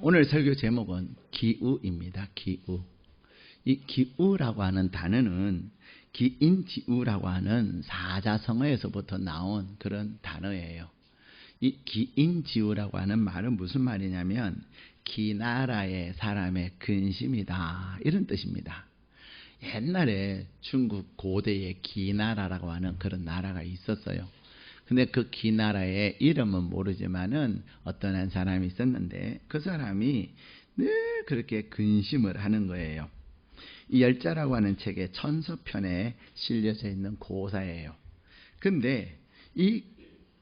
오늘 설교 제목은 기우입니다. 기우. 이 기우라고 하는 단어는 기인지우라고 하는 사자성어에서부터 나온 그런 단어예요. 이 기인지우라고 하는 말은 무슨 말이냐면 기나라의 사람의 근심이다, 이런 뜻입니다. 옛날에 중국 고대에 기나라라고 하는 그런 나라가 있었어요. 근데 그 기나라의 이름은 모르지만은 어떤 한 사람이 있었는데 그 사람이 늘 그렇게 근심을 하는 거예요. 이 열자라고 하는 책의 천서편에 실려져 있는 고사예요. 근데 이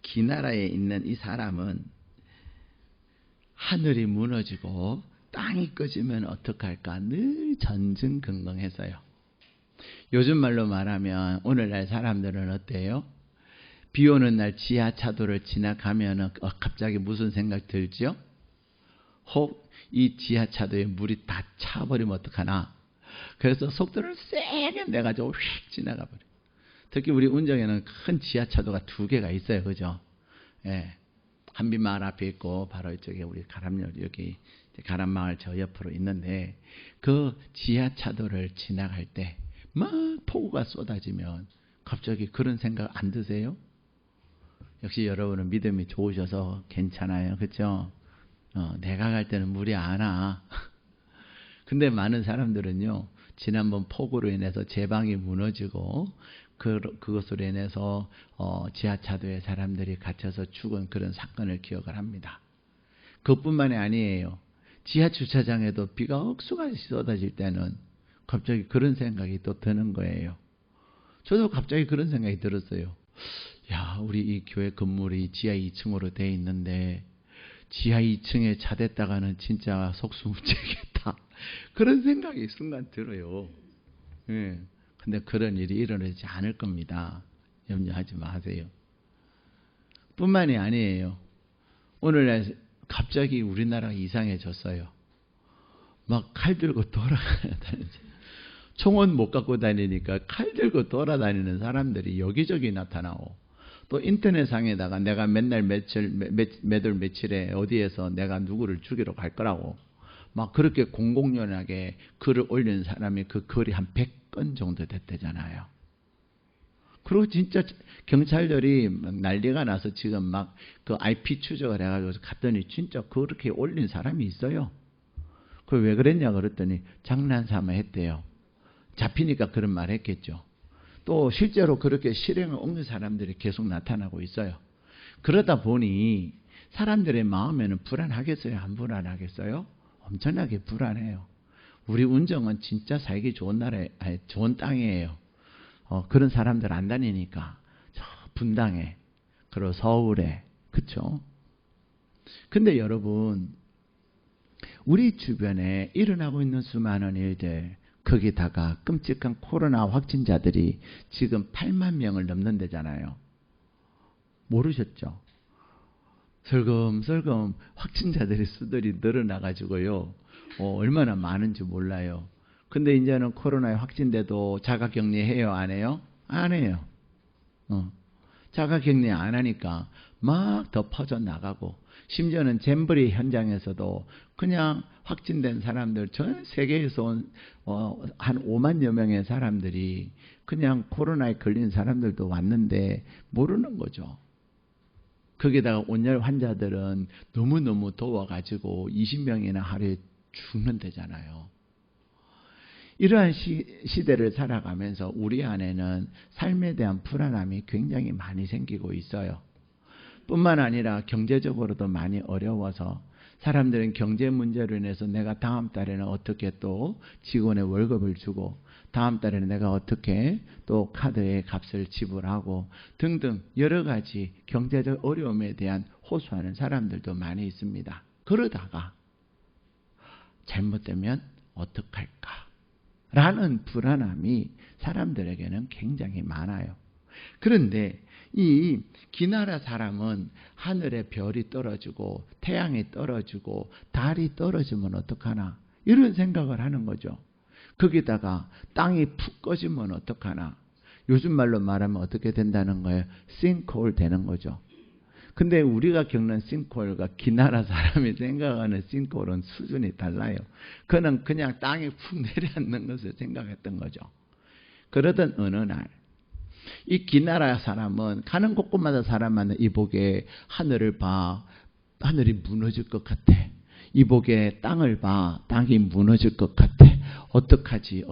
기나라에 있는 이 사람은 하늘이 무너지고 땅이 꺼지면 어떡할까 늘 전전긍긍했어요. 요즘 말로 말하면 오늘날 사람들은 어때요? 비 오는 날 지하차도를 지나가면 갑자기 무슨 생각 들죠? 혹 이 지하차도에 물이 다 차버리면 어떡하나? 그래서 속도를 세게 내가지고 휙 지나가 버려. 특히 우리 운정에는 큰 지하차도가 2개가 있어요. 그죠? 예. 한빛마을 앞에 있고 바로 이쪽에 우리 가람역, 여기 가람마을 저 옆으로 있는데 그 지하차도를 지나갈 때 막 폭우가 쏟아지면 갑자기 그런 생각 안 드세요? 역시 여러분은 믿음이 좋으셔서 괜찮아요. 그렇죠? 내가 갈 때는 물이 안 와. 근데 많은 사람들은요, 지난번 폭우로 인해서 제 방이 무너지고 그것으로 인해서 지하차도에 사람들이 갇혀서 죽은 그런 사건을 기억을 합니다. 그것뿐만이 아니에요. 지하주차장에도 비가 억수같이 쏟아질 때는 갑자기 그런 생각이 또 드는 거예요. 저도 갑자기 그런 생각이 들었어요. 야, 우리 이 교회 건물이 지하 2층으로 돼 있는데 지하 2층에 자댔다가는 진짜 속수무책이겠다. 그런 생각이 순간 들어요. 예. 근데 그런 일이 일어나지 않을 겁니다. 염려하지 마세요. 뿐만이 아니에요. 오늘날 갑자기 우리나라가 이상해졌어요. 막 칼 들고 돌아다니죠. 총은 못 갖고 다니니까 칼 들고 돌아다니는 사람들이 여기저기 나타나고, 또 인터넷상에다가 내가 맨날 몇 월 며칠에 어디에서 내가 누구를 죽이러 갈 거라고 막 그렇게 공공연하게 글을 올리는 사람이 그 글이 한 100건 정도 됐대잖아요. 그리고 진짜 경찰들이 난리가 나서 지금 막 그 IP 추적을 해가지고 갔더니 진짜 그렇게 올린 사람이 있어요. 그 왜 그랬냐 그랬더니 장난삼아 했대요. 잡히니까 그런 말 했겠죠. 또 실제로 그렇게 실행을 옮긴 사람들이 계속 나타나고 있어요. 그러다 보니 사람들의 마음에는 불안하겠어요? 안 불안하겠어요? 엄청나게 불안해요. 우리 운정은 진짜 살기 좋은 나라에, 좋은 땅이에요. 그런 사람들 안 다니니까. 저 분당에, 그리고 서울에, 그쵸? 근데 여러분, 우리 주변에 일어나고 있는 수많은 일들, 거기다가 끔찍한 코로나 확진자들이 지금 8만 명을 넘는다잖아요. 모르셨죠? 슬금슬금 확진자들의 수들이 늘어나가지고요. 얼마나 많은지 몰라요. 근데 이제는 코로나에 확진돼도 자가격리 해요? 안 해요? 안 해요. 자가격리 안 하니까 막 더 퍼져나가고, 심지어는 잼버리 현장에서도 그냥 확진된 사람들, 전 세계에서 온 한 5만여 명의 사람들이 그냥 코로나에 걸린 사람들도 왔는데 모르는 거죠. 거기다가 온열 환자들은 너무너무 더워가지고 20명이나 하루에 죽는다잖아요. 이러한 시대를 살아가면서 우리 안에는 삶에 대한 불안함이 굉장히 많이 생기고 있어요. 뿐만 아니라 경제적으로도 많이 어려워서 사람들은 경제 문제로 인해서 내가 다음 달에는 어떻게 또 직원의 월급을 주고, 다음 달에는 내가 어떻게 또 카드의 값을 지불하고 등등 여러 가지 경제적 어려움에 대한 호소하는 사람들도 많이 있습니다. 그러다가 잘못되면 어떡할까? 라는 불안함이 사람들에게는 굉장히 많아요. 그런데 이 기나라 사람은 하늘에 별이 떨어지고 태양이 떨어지고 달이 떨어지면 어떡하나, 이런 생각을 하는 거죠. 거기다가 땅이 푹 꺼지면 어떡하나. 요즘 말로 말하면 어떻게 된다는 거예요? 싱크홀 되는 거죠. 근데 우리가 겪는 싱크홀과 기나라 사람이 생각하는 싱크홀은 수준이 달라요. 그는 그냥 땅에 푹 내려앉는 것을 생각했던 거죠. 그러던 어느 날 이 기나라 사람은 가는 곳곳마다 사람마다 이복에 하늘을 봐. 하늘이 무너질 것 같아. 이복에 땅을 봐. 땅이 무너질 것 같아. 어떡하지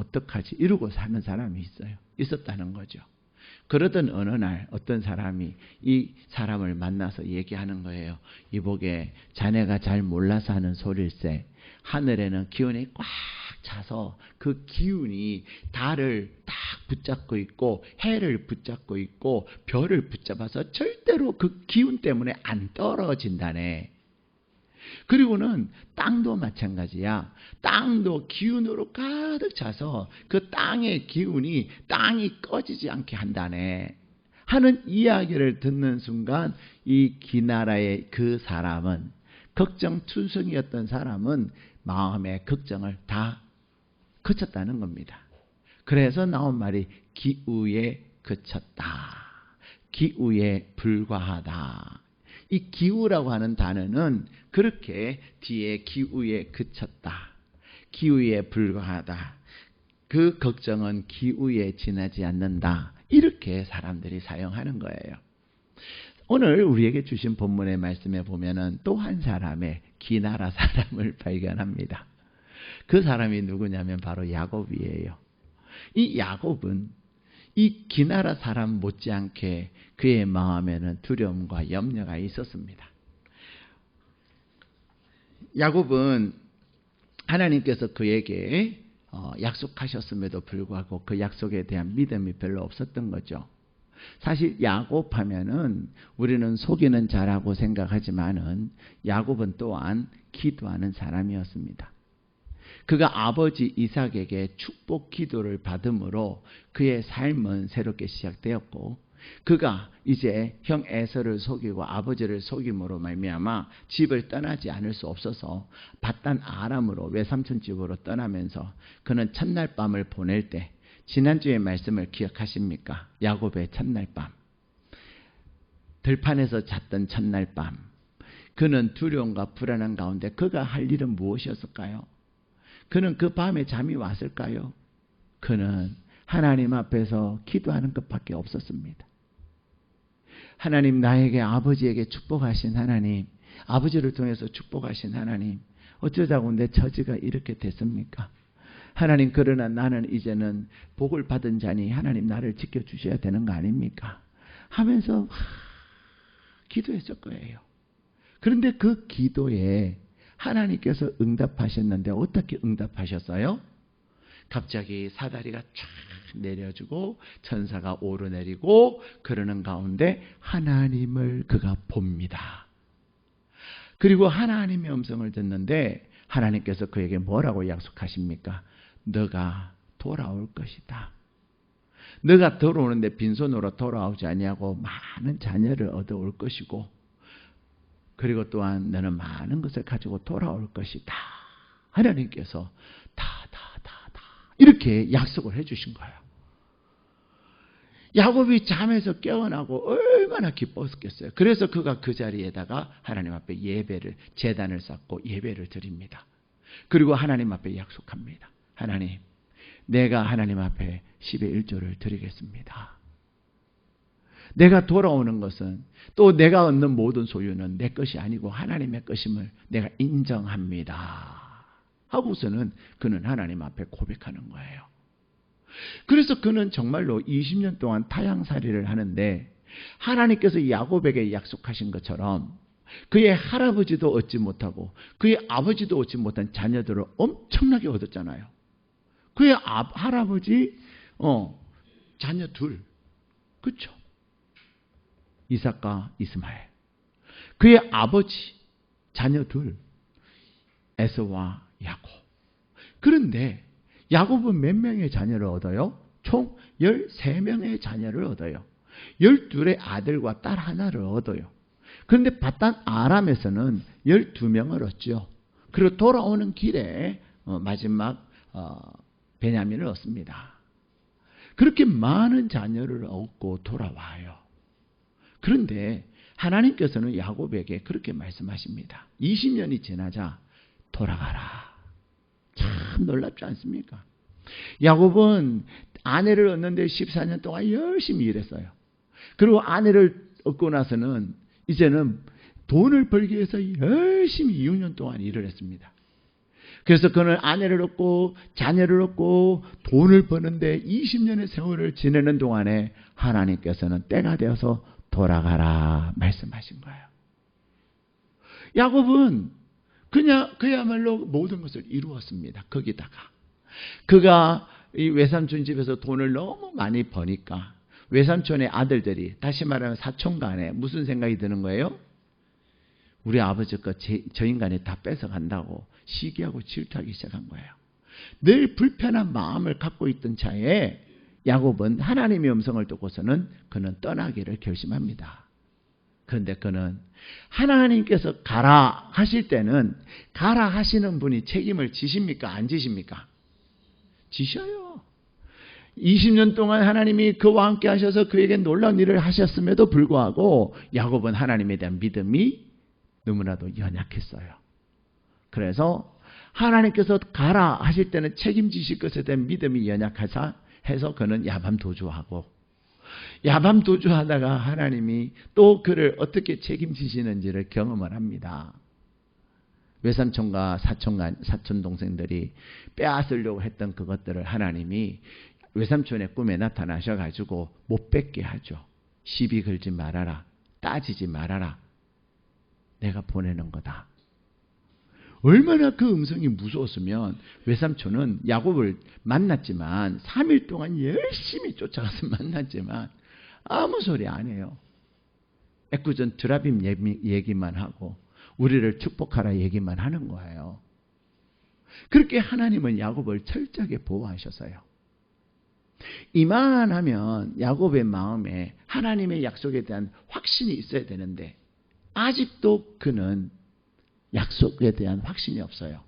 이러고 사는 사람이 있었다는 거죠. 그러던 어느 날 어떤 사람이 이 사람을 만나서 얘기하는 거예요. 이복에 자네가 잘 몰라서 하는 소릴세. 하늘에는 기운이 꽉 차서 그 기운이 달을 딱 붙잡고 있고 해를 붙잡고 있고 별을 붙잡아서 절대로 그 기운 때문에 안 떨어진다네. 그리고는 땅도 마찬가지야. 땅도 기운으로 가득 차서 그 땅의 기운이 땅이 꺼지지 않게 한다네 하는 이야기를 듣는 순간 이 기나라의 그 사람은 걱정투성이었던 사람은 마음의 걱정을 다 그쳤다는 겁니다. 그래서 나온 말이 기우에 그쳤다. 기우에 불과하다. 이 기우라고 하는 단어는 그렇게 뒤에 기우에 그쳤다. 기우에 불과하다. 그 걱정은 기우에 지나지 않는다. 이렇게 사람들이 사용하는 거예요. 오늘 우리에게 주신 본문의 말씀에 보면은 또 한 사람의 기나라 사람을 발견합니다. 그 사람이 누구냐면 바로 야곱이에요. 이 야곱은 이 기나라 사람 못지않게 그의 마음에는 두려움과 염려가 있었습니다. 야곱은 하나님께서 그에게 약속하셨음에도 불구하고 그 약속에 대한 믿음이 별로 없었던 거죠. 사실 야곱 하면은 우리는 속이는 자라고 생각하지만은 야곱은 또한 기도하는 사람이었습니다. 그가 아버지 이삭에게 축복 기도를 받음으로 그의 삶은 새롭게 시작되었고 그가 이제 형 에서를 속이고 아버지를 속임으로 말미암아 집을 떠나지 않을 수 없어서 밧단 아람으로 외삼촌 집으로 떠나면서 그는 첫날 밤을 보낼 때 지난주의 말씀을 기억하십니까? 야곱의 첫날 밤. 들판에서 잤던 첫날 밤. 그는 두려움과 불안한 가운데 그가 할 일은 무엇이었을까요? 그는 그 밤에 잠이 왔을까요? 그는 하나님 앞에서 기도하는 것밖에 없었습니다. 하나님, 나에게 아버지에게 축복하신 하나님, 아버지를 통해서 축복하신 하나님, 어쩌자고 내 처지가 이렇게 됐습니까? 하나님, 그러나 나는 이제는 복을 받은 자니 하나님 나를 지켜주셔야 되는 거 아닙니까? 하면서 기도했을 거예요. 그런데 그 기도에 하나님께서 응답하셨는데 어떻게 응답하셨어요? 갑자기 사다리가 쫙 내려주고 천사가 오르내리고 그러는 가운데 하나님을 그가 봅니다. 그리고 하나님의 음성을 듣는데 하나님께서 그에게 뭐라고 약속하십니까? 너가 돌아올 것이다. 너가 돌아오는데 빈손으로 돌아오지 아니하고 많은 자녀를 얻어올 것이고 그리고 또한 너는 많은 것을 가지고 돌아올 것이다. 하나님께서 다 이렇게 약속을 해주신 거예요. 야곱이 잠에서 깨어나고 얼마나 기뻤겠어요. 그래서 그가 그 자리에다가 하나님 앞에 제단을 쌓고 예배를 드립니다. 그리고 하나님 앞에 약속합니다. 하나님, 내가 하나님 앞에 10의 1조를 드리겠습니다. 내가 돌아오는 것은 또 내가 얻는 모든 소유는 내 것이 아니고 하나님의 것임을 내가 인정합니다. 하고서는 그는 하나님 앞에 고백하는 거예요. 그래서 그는 정말로 20년 동안 타향살이를 하는데 하나님께서 야곱에게 약속하신 것처럼 그의 할아버지도 얻지 못하고 그의 아버지도 얻지 못한 자녀들을 엄청나게 얻었잖아요. 그의 할아버지 자녀 둘, 그렇죠? 이삭과 이스마엘. 그의 아버지 자녀 둘, 에서와 야곱. 그런데 야곱은 몇 명의 자녀를 얻어요? 총 13명의 자녀를 얻어요. 12의 아들과 딸 하나를 얻어요. 그런데 밧단 아람에서는 12명을 얻죠. 그리고 돌아오는 길에 마지막 베냐민을 얻습니다. 그렇게 많은 자녀를 얻고 돌아와요. 그런데 하나님께서는 야곱에게 그렇게 말씀하십니다. 20년이 지나자 돌아가라. 참 놀랍지 않습니까? 야곱은 아내를 얻는데 14년 동안 열심히 일했어요. 그리고 아내를 얻고 나서는 이제는 돈을 벌기 위해서 열심히 6년 동안 일을 했습니다. 그래서 그는 아내를 얻고 자녀를 얻고 돈을 버는데 20년의 세월을 지내는 동안에 하나님께서는 때가 되어서 돌아가라 말씀하신 거예요. 야곱은 그야말로 모든 것을 이루었습니다. 거기다가 그가 이 외삼촌 집에서 돈을 너무 많이 버니까 외삼촌의 아들들이, 다시 말하면 사촌 간에 무슨 생각이 드는 거예요? 우리 아버지 거 저 인간이 다 뺏어간다고 시기하고 질투하기 시작한 거예요. 늘 불편한 마음을 갖고 있던 차에 야곱은 하나님의 음성을 듣고서는 그는 떠나기를 결심합니다. 그런데 그는 하나님께서 가라 하실 때는 가라 하시는 분이 책임을 지십니까? 안 지십니까? 지셔요. 20년 동안 하나님이 그와 함께 하셔서 그에게 놀라운 일을 하셨음에도 불구하고 야곱은 하나님에 대한 믿음이 너무나도 연약했어요. 그래서 하나님께서 가라 하실 때는 책임지실 것에 대한 믿음이 연약하자 해서 그는 야밤도주하고, 야밤도주하다가 하나님이 또 그를 어떻게 책임지시는지를 경험을 합니다. 외삼촌과 사촌 동생들이 빼앗으려고 했던 그것들을 하나님이 외삼촌의 꿈에 나타나셔가지고 못 뺏게 하죠. 시비 걸지 말아라. 따지지 말아라. 내가 보내는 거다. 얼마나 그 음성이 무서웠으면 외삼촌은 야곱을 만났지만 3일 동안 열심히 쫓아가서 만났지만 아무 소리 안 해요. 애꿎은 드라빔 얘기만 하고 우리를 축복하라 얘기만 하는 거예요. 그렇게 하나님은 야곱을 철저하게 보호하셨어요. 이만하면 야곱의 마음에 하나님의 약속에 대한 확신이 있어야 되는데 아직도 그는 약속에 대한 확신이 없어요.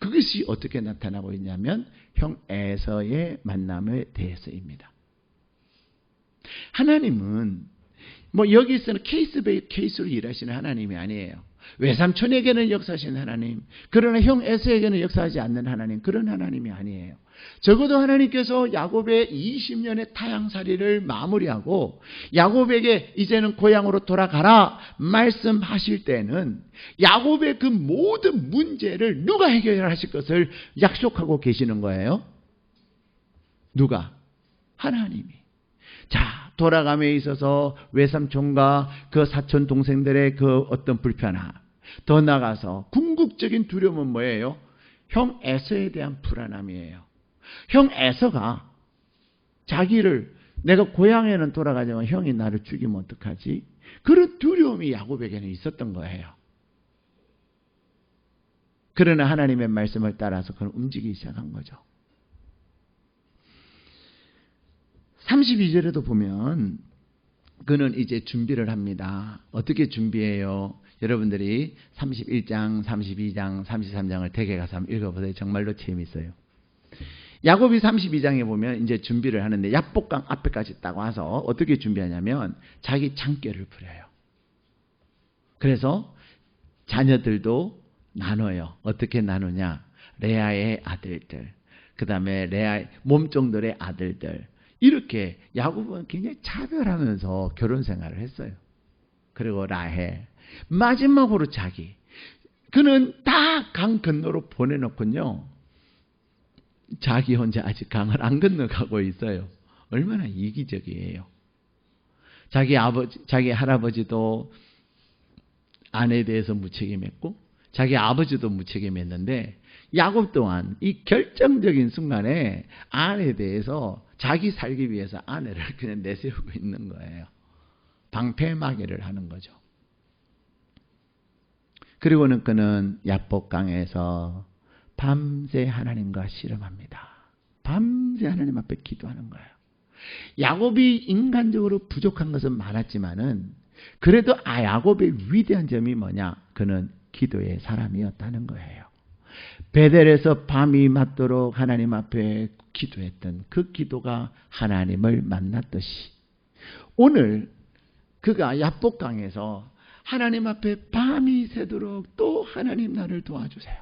그것이 어떻게 나타나고 있냐면 형 에서의 만남에 대해서입니다. 하나님은 여기서는 케이스 베이 케이스로 일하시는 하나님이 아니에요. 외삼촌에게는 역사하시는 하나님, 그러나 형 에서에게는 역사하지 않는 하나님, 그런 하나님이 아니에요. 적어도 하나님께서 야곱의 20년의 타향살이를 마무리하고 야곱에게 이제는 고향으로 돌아가라 말씀하실 때는 야곱의 그 모든 문제를 누가 해결하실 것을 약속하고 계시는 거예요. 누가? 하나님이. 자, 돌아감에 있어서 외삼촌과 그 사촌 동생들의 그 어떤 불편함, 더 나아가서 궁극적인 두려움은 뭐예요? 형 에서에 대한 불안함이에요. 형 에서가 자기를, 내가 고향에는 돌아가지만 형이 나를 죽이면 어떡하지? 그런 두려움이 야곱에게는 있었던 거예요. 그러나 하나님의 말씀을 따라서 그는 움직이기 시작한 거죠. 32절에도 보면 그는 이제 준비를 합니다. 어떻게 준비해요? 여러분들이 31장, 32장, 33장을 댁에 가서 한번 읽어보세요. 정말로 재미있어요. 야곱이 32장에 보면 이제 준비를 하는데 야복강 앞에까지 딱 와서 어떻게 준비하냐면 자기 창결을 부려요. 그래서 자녀들도 나눠요. 어떻게 나누냐? 레아의 아들들, 그 다음에 레아의 몸종들의 아들들, 이렇게 야곱은 굉장히 차별하면서 결혼 생활을 했어요. 그리고 라헬, 마지막으로 자기, 그는 다 강 건너로 보내놓군요. 자기 혼자 아직 강을 안 건너가고 있어요. 얼마나 이기적이에요. 자기 할아버지도 아내에 대해서 무책임했고 자기 아버지도 무책임했는데 야곱 또한 이 결정적인 순간에 아내에 대해서 자기 살기 위해서 아내를 그냥 내세우고 있는 거예요. 방패막이를 하는 거죠. 그리고는 그는 야복강에서 밤새 하나님과 씨름합니다. 밤새 하나님 앞에 기도하는 거예요. 야곱이 인간적으로 부족한 것은 많았지만은 그래도 야곱의 위대한 점이 뭐냐? 그는 기도의 사람이었다는 거예요. 베델에서 밤이 맞도록 하나님 앞에 기도했던 그 기도가 하나님을 만났듯이 오늘 그가 야복강에서 하나님 앞에 밤이 새도록 또 하나님 나를 도와주세요.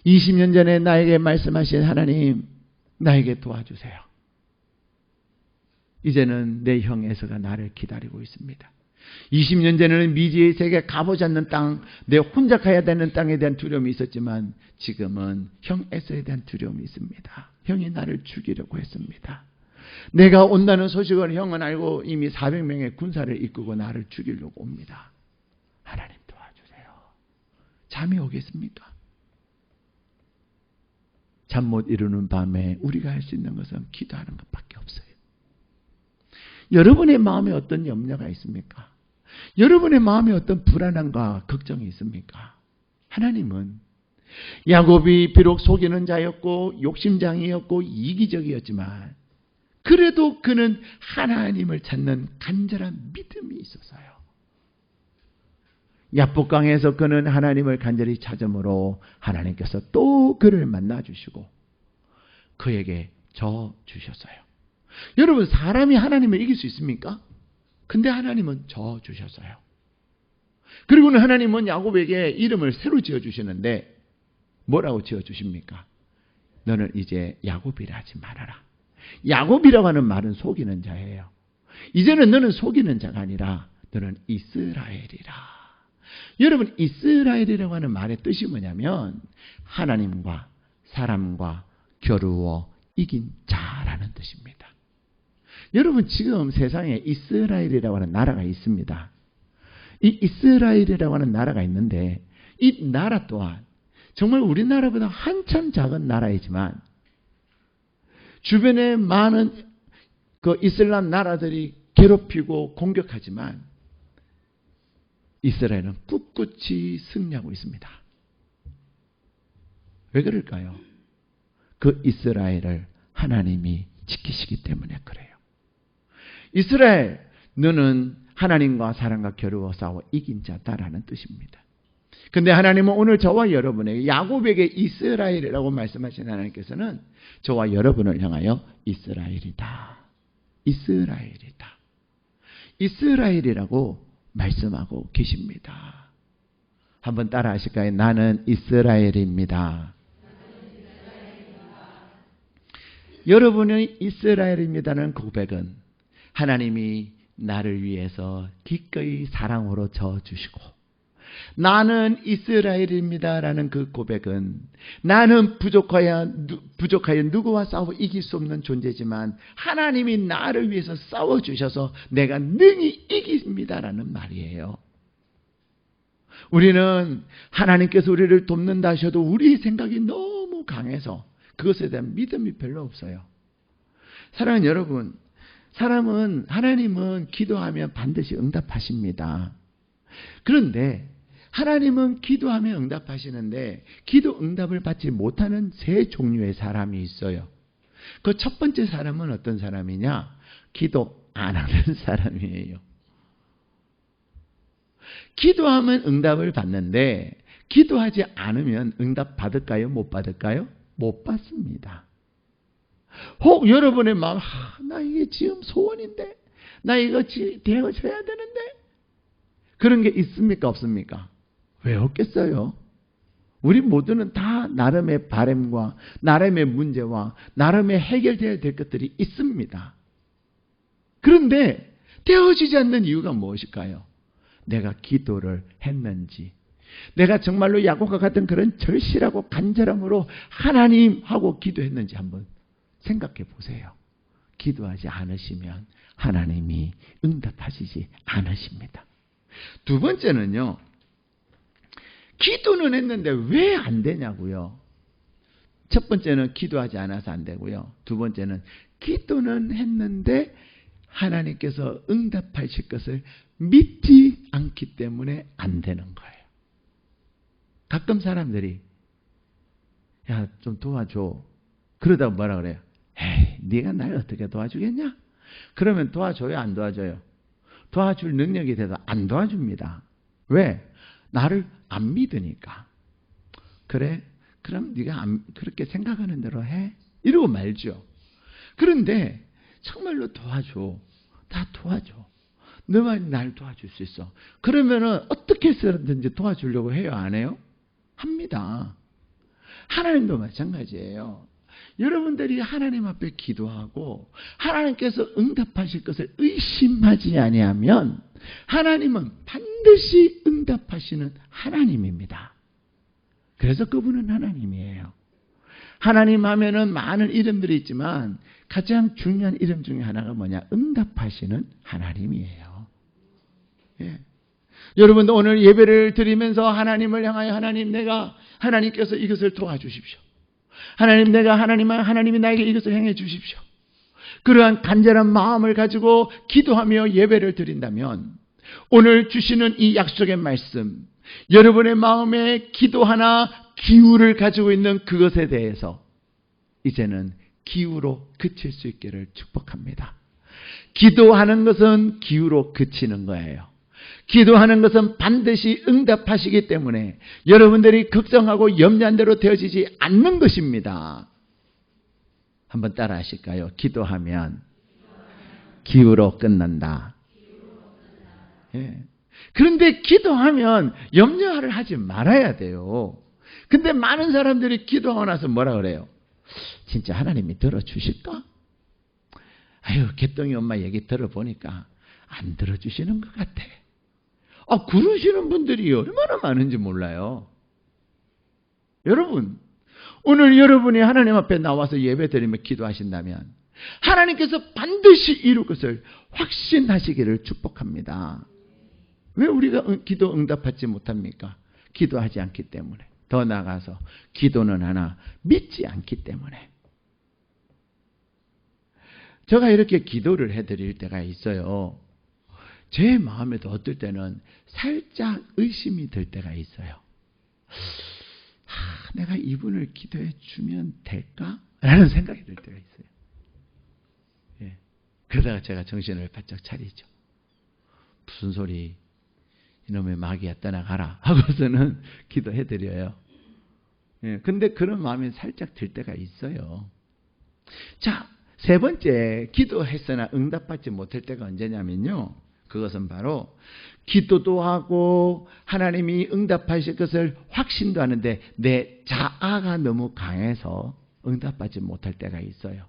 20년 전에 나에게 말씀하신 하나님 나에게 도와주세요. 이제는 내 형 에서가 나를 기다리고 있습니다. 20년 전에는 미지의 세계 가보지 않는 땅, 내 혼자 가야 되는 땅에 대한 두려움이 있었지만 지금은 형 에서에 대한 두려움이 있습니다. 형이 나를 죽이려고 했습니다. 내가 온다는 소식을 형은 알고 이미 400명의 군사를 이끌고 나를 죽이려고 옵니다. 하나님 도와주세요. 잠이 오겠습니까? 잠 못 이루는 밤에 우리가 할 수 있는 것은 기도하는 것밖에 없어요. 여러분의 마음에 어떤 염려가 있습니까? 여러분의 마음에 어떤 불안함과 걱정이 있습니까? 하나님은 야곱이 비록 속이는 자였고 욕심장이었고 이기적이었지만 그래도 그는 하나님을 찾는 간절한 믿음이 있어서요. 야복강에서 그는 하나님을 간절히 찾음으로 하나님께서 또 그를 만나주시고 그에게 저 주셨어요. 여러분, 사람이 하나님을 이길 수 있습니까? 근데 하나님은 저 주셨어요. 그리고는 하나님은 야곱에게 이름을 새로 지어주시는데 뭐라고 지어주십니까? 너는 이제 야곱이라 하지 말아라. 야곱이라고 하는 말은 속이는 자예요. 이제는 너는 속이는 자가 아니라 너는 이스라엘이라. 여러분, 이스라엘이라고 하는 말의 뜻이 뭐냐면 하나님과 사람과 겨루어 이긴 자라는 뜻입니다. 여러분, 지금 세상에 이스라엘이라고 하는 나라가 있습니다. 이 이스라엘이라고 하는 나라가 있는데 이 나라 또한 정말 우리나라보다 한참 작은 나라이지만 주변에 많은 그 이슬람 나라들이 괴롭히고 공격하지만 이스라엘은 꿋꿋이 승리하고 있습니다. 왜 그럴까요? 그 이스라엘을 하나님이 지키시기 때문에 그래요. 이스라엘, 너는 하나님과 사람과 겨루어 싸워 이긴 자다라는 뜻입니다. 근데 하나님은 오늘 저와 여러분에게 야곱에게 이스라엘이라고 말씀하신 하나님께서는 저와 여러분을 향하여 이스라엘이다. 이스라엘이다. 이스라엘이라고 말씀하고 계십니다. 한번 따라 하실까요? 나는 이스라엘입니다. 여러분의 이스라엘입니다는 고백은 하나님이 나를 위해서 기꺼이 사랑으로 저어주시고 나는 이스라엘입니다라는 그 고백은 나는 부족하여 누구와 싸워 이길 수 없는 존재지만 하나님이 나를 위해서 싸워주셔서 내가 능히 이깁니다라는 말이에요. 우리는 하나님께서 우리를 돕는다 하셔도 우리 생각이 너무 강해서 그것에 대한 믿음이 별로 없어요. 사랑하는 여러분, 하나님은 기도하면 반드시 응답하십니다. 그런데 하나님은 기도하면 응답하시는데 기도 응답을 받지 못하는 세 종류의 사람이 있어요. 그 첫 번째 사람은 어떤 사람이냐? 기도 안 하는 사람이에요. 기도하면 응답을 받는데 기도하지 않으면 응답 받을까요? 못 받을까요? 못 받습니다. 혹 여러분의 마음, 나 이게 지금 소원인데 나 이거 되어줘야 되는데 그런 게 있습니까? 없습니까? 왜 없겠어요? 우리 모두는 다 나름의 바람과 나름의 문제와 나름의 해결되어야 될 것들이 있습니다. 그런데 되어지지 않는 이유가 무엇일까요? 내가 기도를 했는지, 내가 정말로 야곱과 같은 그런 절실하고 간절함으로 하나님 하고 기도했는지 한번 생각해 보세요. 기도하지 않으시면 하나님이 응답하시지 않으십니다. 두 번째는요, 기도는 했는데 왜 안 되냐고요. 첫 번째는 기도하지 않아서 안 되고요. 두 번째는 기도는 했는데 하나님께서 응답하실 것을 믿지 않기 때문에 안 되는 거예요. 가끔 사람들이 야, 좀 도와줘. 그러다가 뭐라 그래요? 에이, 네가 날 어떻게 도와주겠냐? 그러면 도와줘요, 안 도와줘요? 도와줄 능력이 돼도 안 도와줍니다. 왜? 나를 안 믿으니까. 그래? 그럼 네가 그렇게 생각하는 대로 해? 이러고 말죠. 그런데 정말로 도와줘. 다 도와줘. 너만 날 도와줄 수 있어. 그러면은 어떻게 해서든지 도와주려고 해요? 안 해요? 합니다. 하나님도 마찬가지예요. 여러분들이 하나님 앞에 기도하고 하나님께서 응답하실 것을 의심하지 아니하면 하나님은 반드시 응답하시는 하나님입니다. 그래서 그분은 하나님이에요. 하나님 하면은 많은 이름들이 있지만 가장 중요한 이름 중에 하나가 뭐냐? 응답하시는 하나님이에요. 예. 여러분도 오늘 예배를 드리면서 하나님을 향하여 하나님께서 이것을 도와주십시오. 하나님이 나에게 이것을 행해 주십시오. 그러한 간절한 마음을 가지고 기도하며 예배를 드린다면 오늘 주시는 이 약속의 말씀, 여러분의 마음에 기도 하나 기우를 가지고 있는 그것에 대해서 이제는 기우로 그칠 수 있기를 축복합니다. 기도하는 것은 기우로 그치는 거예요. 기도하는 것은 반드시 응답하시기 때문에 여러분들이 걱정하고 염려한 대로 되어지지 않는 것입니다. 한번 따라 하실까요? 기도하면 기우로 끝난다. 예. 그런데 기도하면 염려를 하지 말아야 돼요. 근데 많은 사람들이 기도하고 나서 뭐라 그래요? 진짜 하나님이 들어주실까? 아유, 개똥이 엄마 얘기 들어보니까 안 들어주시는 것 같아. 그러시는 분들이 얼마나 많은지 몰라요. 여러분, 오늘 여러분이 하나님 앞에 나와서 예배드리며 기도하신다면 하나님께서 반드시 이룰 것을 확신하시기를 축복합니다. 왜 우리가 기도 응답받지 못합니까? 기도하지 않기 때문에. 더 나아가서 기도는 하나 믿지 않기 때문에. 제가 이렇게 기도를 해드릴 때가 있어요. 제 마음에도 어떨 때는 살짝 의심이 들 때가 있어요. 내가 이분을 기도해 주면 될까? 라는 생각이 들 때가 있어요. 예. 그러다가 제가 정신을 바짝 차리죠. 무슨 소리, 이놈의 마귀야 떠나가라 하고서는 기도해 드려요. 예. 근데 그런 마음이 살짝 들 때가 있어요. 자, 세 번째, 기도했으나 응답받지 못할 때가 언제냐면요, 그것은 바로 기도도 하고 하나님이 응답하실 것을 확신도 하는데 내 자아가 너무 강해서 응답받지 못할 때가 있어요.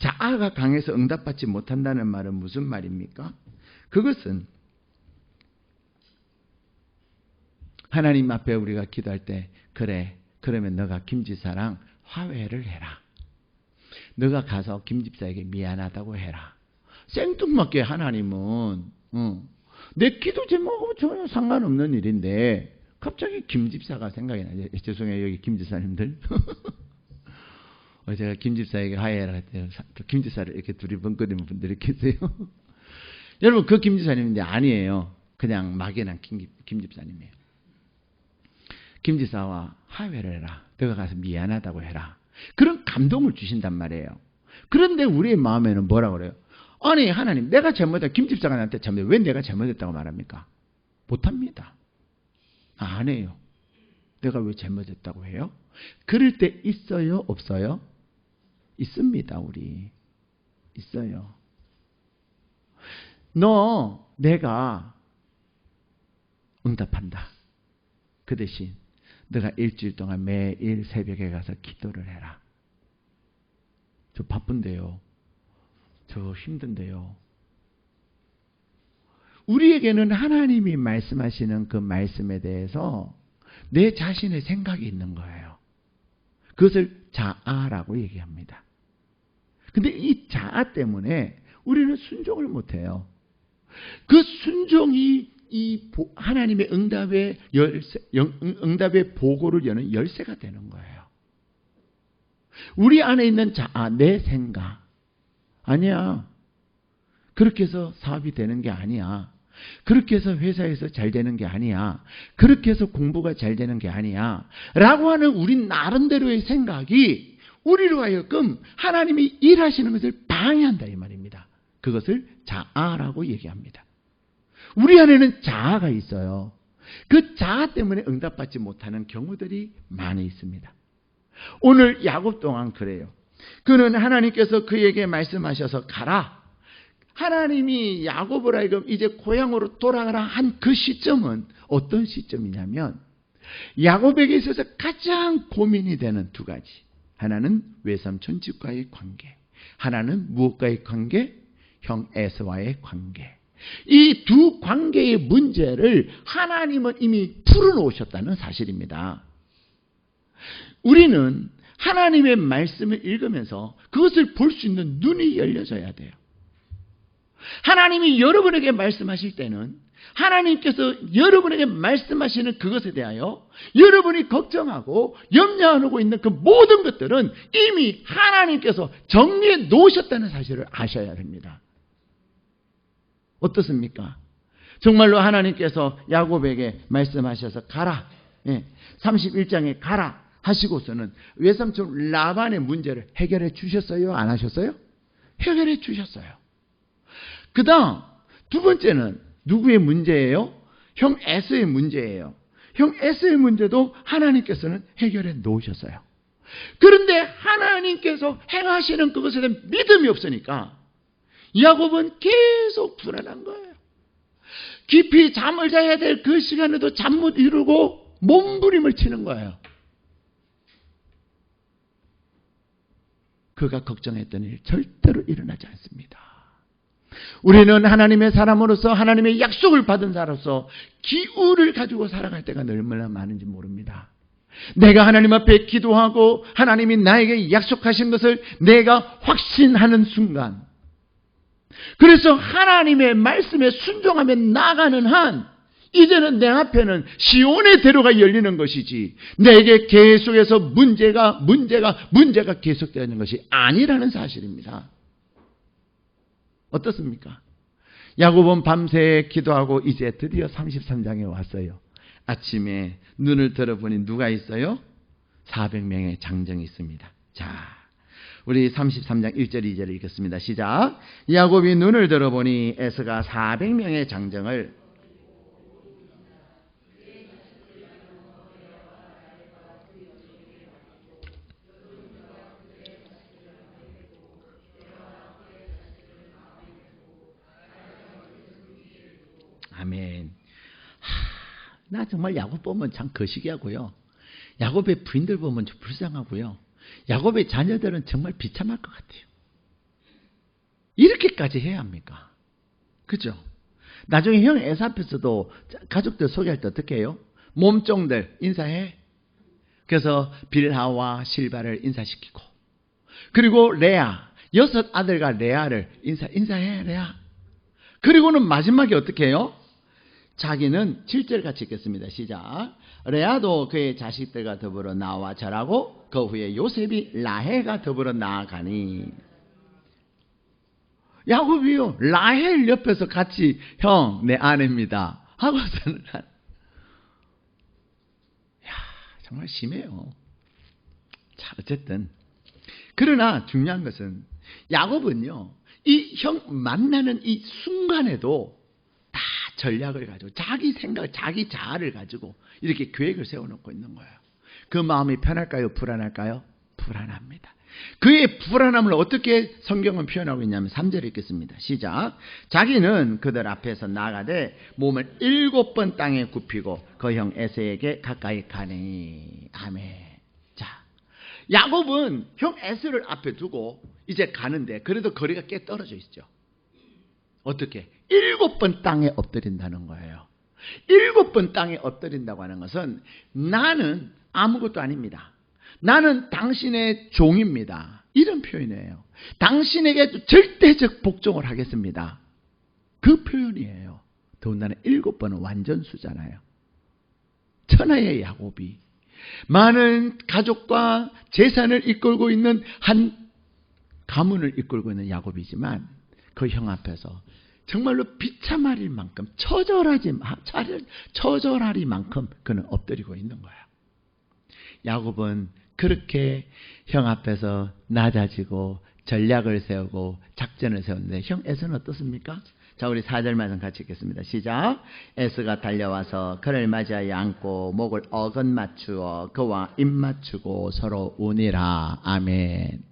자아가 강해서 응답받지 못한다는 말은 무슨 말입니까? 그것은 하나님 앞에 우리가 기도할 때, 그래, 그러면 너가 김지사랑 화해를 해라. 너가 가서 김집사에게 미안하다고 해라. 생뚱맞게 하나님은 내 기도 제목하고 전혀 상관없는 일인데 갑자기 김집사가 생각이 나요. 죄송해요, 여기 김집사님들. 제가 김집사에게 화해를 할 때 김집사를 이렇게 둘이 번거리는 분들이 계세요. 여러분, 그 김집사님인데 아니에요. 그냥 막연한 김집사님이에요. 김집사와 화해를 해라. 너가 가서 미안하다고 해라. 그런 감동을 주신단 말이에요. 그런데 우리의 마음에는 뭐라고 그래요? 아니, 하나님, 내가 잘못했다. 김집사가 나한테 잘못했다. 왜 내가 잘못했다고 말합니까? 못합니다. 안 해요. 내가 왜 잘못했다고 해요? 그럴 때 있어요? 없어요? 있습니다, 우리. 있어요. 내가 응답한다. 그 대신 너가 일주일 동안 매일 새벽에 가서 기도를 해라. 저 바쁜데요. 저 힘든데요. 우리에게는 하나님이 말씀하시는 그 말씀에 대해서 내 자신의 생각이 있는 거예요. 그것을 자아라고 얘기합니다. 근데 이 자아 때문에 우리는 순종을 못해요. 그 순종이 이 하나님의 응답의 보고를 여는 열쇠가 되는 거예요. 우리 안에 있는 자아, 내 생각. 아니야. 그렇게 해서 사업이 되는 게 아니야. 그렇게 해서 회사에서 잘 되는 게 아니야. 그렇게 해서 공부가 잘 되는 게 아니야. 라고 하는 우리 나름대로의 생각이 우리로 하여금 하나님이 일하시는 것을 방해한다, 이 말입니다. 그것을 자아라고 얘기합니다. 우리 안에는 자아가 있어요. 그 자아 때문에 응답받지 못하는 경우들이 많이 있습니다. 오늘 야곱 또한 그래요. 그는 하나님께서 그에게 말씀하셔서 가라. 하나님이 야곱을 하여금 이제 고향으로 돌아가라 한 그 시점은 어떤 시점이냐면 야곱에게 있어서 가장 고민이 되는 두 가지. 하나는 외삼촌 집과의 관계, 하나는 무엇과의 관계? 형 에서와의 관계. 이 두 관계의 문제를 하나님은 이미 풀어놓으셨다는 사실입니다. 우리는 하나님의 말씀을 읽으면서 그것을 볼 수 있는 눈이 열려져야 돼요. 하나님이 여러분에게 말씀하실 때는 하나님께서 여러분에게 말씀하시는 그것에 대하여 여러분이 걱정하고 염려하고 있는 그 모든 것들은 이미 하나님께서 정리해 놓으셨다는 사실을 아셔야 됩니다. 어떻습니까? 정말로 하나님께서 야곱에게 말씀하셔서 가라, 31장에 가라 하시고서는 외삼촌 라반의 문제를 해결해 주셨어요? 안 하셨어요? 해결해 주셨어요. 그 다음 두 번째는 누구의 문제예요? 형 에서의 문제예요. 형 에서의 문제도 하나님께서는 해결해 놓으셨어요. 그런데 하나님께서 행하시는 그것에 대한 믿음이 없으니까 야곱은 계속 불안한 거예요. 깊이 잠을 자야 될 그 시간에도 잠 못 이루고 몸부림을 치는 거예요. 그가 걱정했던 일 절대로 일어나지 않습니다. 우리는 하나님의 사람으로서 하나님의 약속을 받은 자로서 기우를 가지고 살아갈 때가 얼마나 많은지 모릅니다. 내가 하나님 앞에 기도하고 하나님이 나에게 약속하신 것을 내가 확신하는 순간, 그래서 하나님의 말씀에 순종하며 나가는 한 이제는 내 앞에는 시온의 대로가 열리는 것이지 내게 계속해서 문제가 계속되는 것이 아니라는 사실입니다. 어떻습니까? 야곱은 밤새 기도하고 이제 드디어 33장에 왔어요. 아침에 눈을 들어보니 누가 있어요? 400명의 장정이 있습니다. 자, 우리 33장 1절 2절을 읽겠습니다. 시작. 야곱이 눈을 들어보니 에서가 400명의 장정을 아멘. 나 정말 야곱 보면 참 거시기하고요. 야곱의 부인들 보면 좀 불쌍하고요. 야곱의 자녀들은 정말 비참할 것 같아요. 이렇게까지 해야 합니까? 그죠? 나중에 형 에서 앞에서도 가족들 소개할 때 어떻게 해요? 몸종들 인사해. 그래서 빌하와 실바를 인사시키고, 그리고 레아, 6 아들과 레아를 인사해 레아. 그리고는 마지막에 어떻게 해요? 자기는 7절 같이 읽겠습니다. 시작. 레아도 그의 자식들과 더불어 나와 절하고 그 후에 요셉이 라헬과 더불어 나아가니. 야곱이요, 라헬 옆에서 같이 형 내 아내입니다 하고서는, 정말 심해요. 자, 어쨌든 그러나 중요한 것은 야곱은요, 이 형 만나는 이 순간에도 다 전략을 가지고 자기 생각, 자기 자아를 가지고 이렇게 계획을 세워놓고 있는 거예요. 그 마음이 편할까요? 불안할까요? 불안합니다. 그의 불안함을 어떻게 성경은 표현하고 있냐면 3절 읽겠습니다. 시작. 자기는 그들 앞에서 나가되 몸을 7번 땅에 굽히고 그 형 에서에게 가까이 가니. 아멘. 자, 야곱은 형 에서를 앞에 두고 이제 가는데 그래도 거리가 꽤 떨어져 있죠. 어떻게? 7번 땅에 엎드린다는 거예요. 7번 땅에 엎드린다고 하는 것은 나는 아무것도 아닙니다. 나는 당신의 종입니다. 이런 표현이에요. 당신에게 절대적 복종을 하겠습니다. 그 표현이에요. 더군다나 7번은 완전수잖아요. 천하의 야곱이 많은 가족과 재산을 이끌고 있는 한 가문을 이끌고 있는 야곱이지만 그 형 앞에서 정말로 비참할 만큼 처절하리만큼 그는 엎드리고 있는 거예요. 야곱은 그렇게 형 앞에서 낮아지고 전략을 세우고 작전을 세웠는데 형 에서는 어떻습니까? 자, 우리 4절 말씀 같이 읽겠습니다. 시작. 에서가 달려와서 그를 맞이하여 안고 목을 어긋 맞추어 그와 입 맞추고 서로 우니라. 아멘.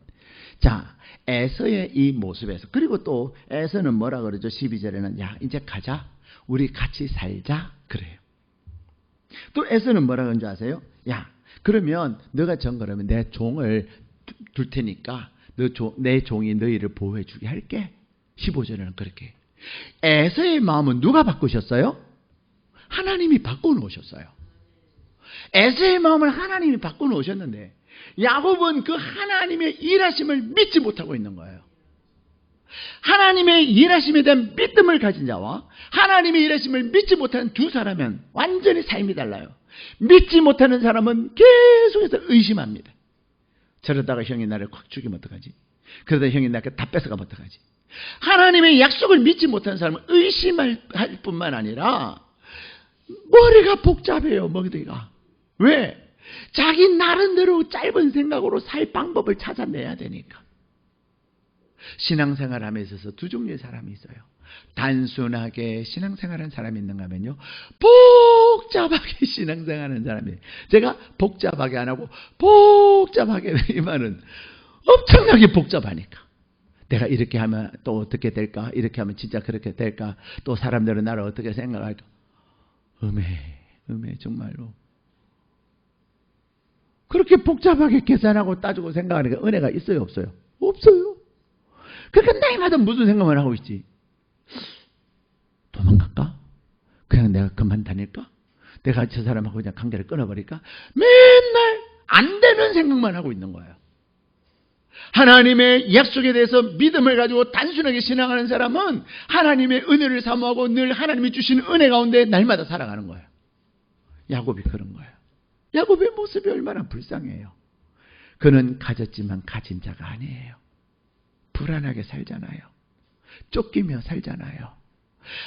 자, 에서의 이 모습에서, 그리고 또 에서는 뭐라 그러죠? 12절에는 야, 이제 가자. 우리 같이 살자. 그래요. 또 에서는 뭐라 그러는 줄 아세요? 야, 그러면 너가 정거라면 내 종을 둘 테니까 내 종이 너희를 보호해 주게 할게. 15절에는 그렇게. 에서의 마음은 누가 바꾸셨어요? 하나님이 바꿔놓으셨어요. 에서의 마음을 하나님이 바꿔놓으셨는데 야곱은 그 하나님의 일하심을 믿지 못하고 있는 거예요. 하나님의 일하심에 대한 믿음을 가진 자와 하나님의 일하심을 믿지 못하는 두 사람은 완전히 삶이 달라요. 믿지 못하는 사람은 계속해서 의심합니다. 저러다가 형이 나를 콱 죽이면 어떡하지? 그러다 형이 나를 다 뺏어가면 어떡하지? 하나님의 약속을 믿지 못하는 사람은 의심할 뿐만 아니라 머리가 복잡해요. 머리가. 왜? 자기 나름대로 짧은 생각으로 살 방법을 찾아내야 되니까. 신앙생활 함에 있어서 두 종류의 사람이 있어요. 단순하게 신앙생활하는 사람이 있는가 하면요, 복잡하게 신앙생활하는 사람이에요. 제가 복잡하게 안 하고 복잡하게 이 말은 엄청나게 복잡하니까. 내가 이렇게 하면 또 어떻게 될까? 이렇게 하면 진짜 그렇게 될까? 또 사람들은 나를 어떻게 생각할까? 음해 정말로. 그렇게 복잡하게 계산하고 따지고 생각하니까 은혜가 있어요, 없어요? 없어요. 그러니까 날마다 무슨 생각만 하고 있지? 도망갈까? 그냥 내가 그만 다닐까? 내가 저 사람하고 그냥 관계를 끊어버릴까? 맨날 안 되는 생각만 하고 있는 거예요. 하나님의 약속에 대해서 믿음을 가지고 단순하게 신앙하는 사람은 하나님의 은혜를 사모하고 늘 하나님이 주시는 은혜 가운데 날마다 살아가는 거예요. 야곱이 그런 거예요. 야곱의 모습이 얼마나 불쌍해요. 그는 가졌지만 가진 자가 아니에요. 불안하게 살잖아요. 쫓기며 살잖아요.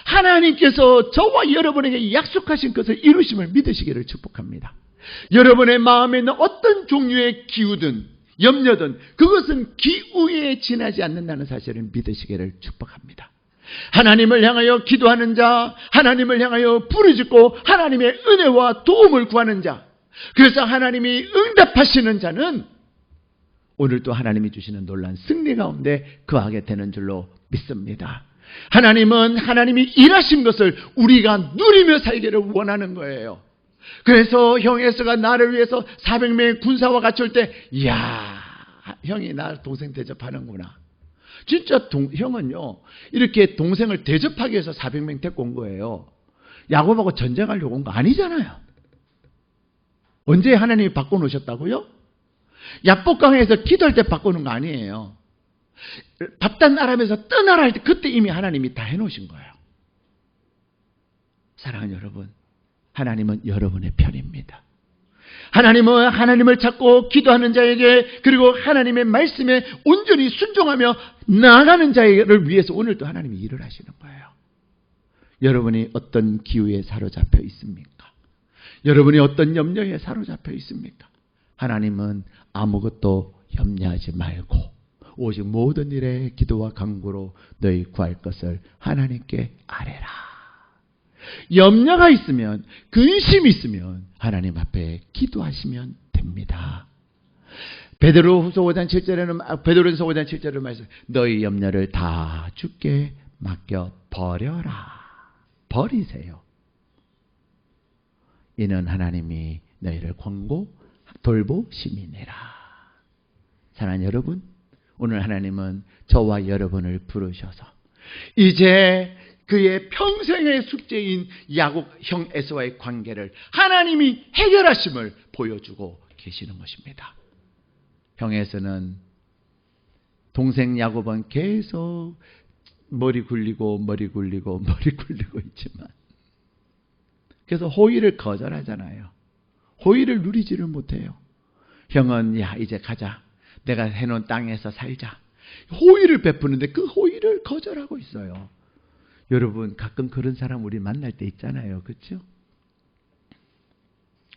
하나님께서 저와 여러분에게 약속하신 것을 이루심을 믿으시기를 축복합니다. 여러분의 마음에 있는 어떤 종류의 기우든 염려든 그것은 기우에 지나지 않는다는 사실을 믿으시기를 축복합니다. 하나님을 향하여 기도하는 자, 하나님을 향하여 부르짖고 하나님의 은혜와 도움을 구하는 자, 그래서 하나님이 응답하시는 자는 오늘도 하나님이 주시는 놀라운 승리 가운데 거하게 되는 줄로 믿습니다. 하나님은 하나님이 일하신 것을 우리가 누리며 살기를 원하는 거예요. 그래서 형 에서가 나를 위해서 400명의 군사와 같이 올 때, 이야, 형이 나 동생 대접하는구나. 진짜 형은요, 이렇게 동생을 대접하기 위해서 400명 데리고 온 거예요. 야곱하고 전쟁하려고 온 거 아니잖아요. 언제 하나님이 바꿔놓으셨다고요? 야복강에서 기도할 때 바꾸는 거 아니에요. 밥단 아람에서 떠나라 할 때 그때 이미 하나님이 다 해놓으신 거예요. 사랑하는 여러분, 하나님은 여러분의 편입니다. 하나님은 하나님을 찾고 기도하는 자에게, 그리고 하나님의 말씀에 온전히 순종하며 나아가는 자를 위해서 오늘도 하나님이 일을 하시는 거예요. 여러분이 어떤 기후에 사로잡혀 있습니까? 여러분이 어떤 염려에 사로잡혀 있습니까? 하나님은 아무것도 염려하지 말고 오직 모든 일에 기도와 간구로 너희 구할 것을 하나님께 아뢰라. 염려가 있으면, 근심이 있으면 하나님 앞에 기도하시면 됩니다. 베드로후서 5장 7절에는 베드로전서 5장 7절을 말씀, 너희 염려를 다 주께 맡겨 버려라. 버리세요. 이는 하나님이 너희를 권고 돌보심이니라. 사랑하는 여러분, 오늘 하나님은 저와 여러분을 부르셔서 이제 그의 평생의 숙제인 야곱 형 에서와의 관계를 하나님이 해결하심을 보여주고 계시는 것입니다. 형 에서는 동생 야곱은 계속 머리 굴리고 있지만 그래서 호의를 거절하잖아요. 호의를 누리지를 못해요. 형은 야 이제 가자. 내가 해놓은 땅에서 살자. 호의를 베푸는데 그 호의를 거절하고 있어요. 여러분 가끔 그런 사람 우리 만날 때 있잖아요. 그렇죠?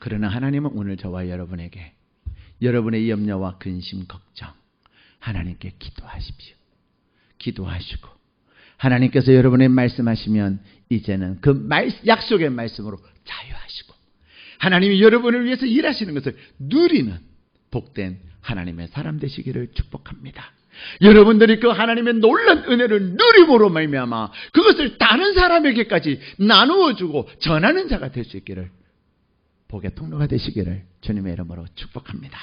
그러나 하나님은 오늘 저와 여러분에게 여러분의 염려와 근심, 걱정 하나님께 기도하십시오. 기도하시고 하나님께서 여러분의 말씀하시면 이제는 그 약속의 말씀으로 자유하시고 하나님이 여러분을 위해서 일하시는 것을 누리는 복된 하나님의 사람 되시기를 축복합니다. 여러분들이 그 하나님의 놀라운 은혜를 누림으로 말미암아 그것을 다른 사람에게까지 나누어주고 전하는 자가 될 수 있기를, 복의 통로가 되시기를 주님의 이름으로 축복합니다.